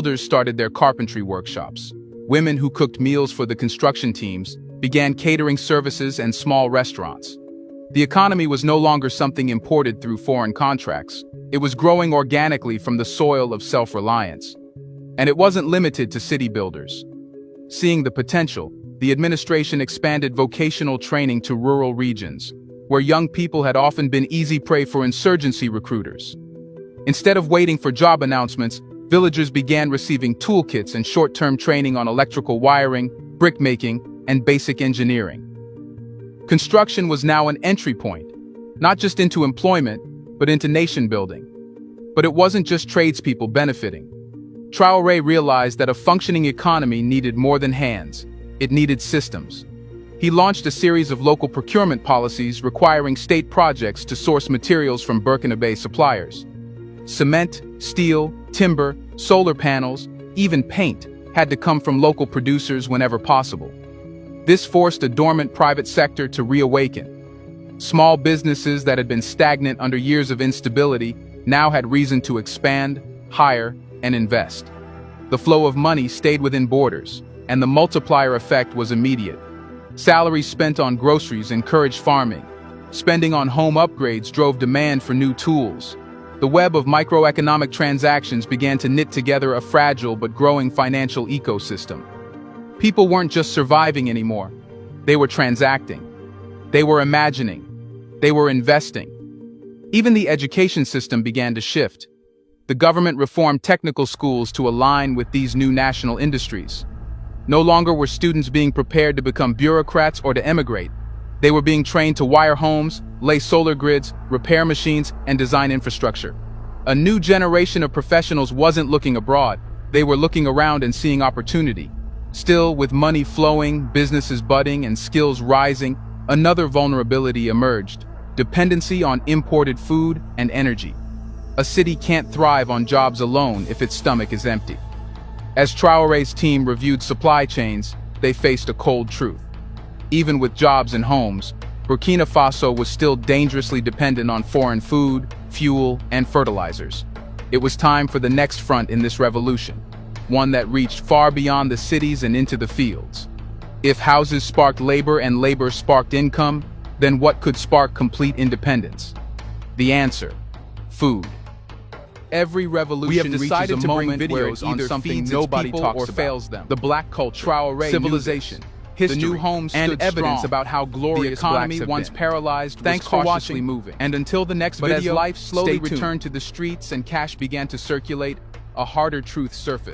Builders started their carpentry workshops. Women who cooked meals for the construction teams began catering services and small restaurants. The economy was no longer something imported through foreign contracts. It was growing organically from the soil of self-reliance. And it wasn't limited to city builders. Seeing the potential, the administration expanded vocational training to rural regions, where young people had often been easy prey for insurgency recruiters. Instead of waiting for job announcements, villagers began receiving toolkits and short-term training on electrical wiring, brickmaking, and basic engineering. Construction was now an entry point, not just into employment, but into nation building. But it wasn't just tradespeople benefiting. Traore realized that a functioning economy needed more than hands. It needed systems. He launched a series of local procurement policies requiring state projects to source materials from Burkina suppliers. Cement, steel, timber, solar panels, even paint had to come from local producers whenever possible. This forced a dormant private sector to reawaken. Small businesses that had been stagnant under years of instability now had reason to expand, hire, and invest. The flow of money stayed within borders, and the multiplier effect was immediate. Salaries spent on groceries encouraged farming. Spending on home upgrades drove demand for new tools. The web of microeconomic transactions began to knit together a fragile but growing financial ecosystem. People weren't just surviving anymore. They were transacting. They were imagining. They were investing. Even the education system began to shift. The government reformed technical schools to align with these new national industries. No longer were students being prepared to become bureaucrats or to emigrate. They were being trained to wire homes, lay solar grids, repair machines, and design infrastructure. A new generation of professionals wasn't looking abroad. They were looking around and seeing opportunity. Still, with money flowing, businesses budding, and skills rising, another vulnerability emerged: dependency on imported food and energy. A city can't thrive on jobs alone if its stomach is empty. As Traore's team reviewed supply chains, they faced a cold truth. Even with jobs and homes, Burkina Faso was still dangerously dependent on foreign food, fuel, and fertilizers. It was time for the next front in this revolution, one that reached far beyond the cities and into the fields. If houses sparked labor and labor sparked income, then what could spark complete independence? The answer: food. Every revolution reaches a moment where it either feeds nobody talks or fails them. The black culture, Traore civilization, history, the new homes and evidence about how glorious the economy once paralyzed. Thanks for watching. Moving. And until the next video, as life slowly returned to the streets and cash began to circulate, a harder truth surfaced.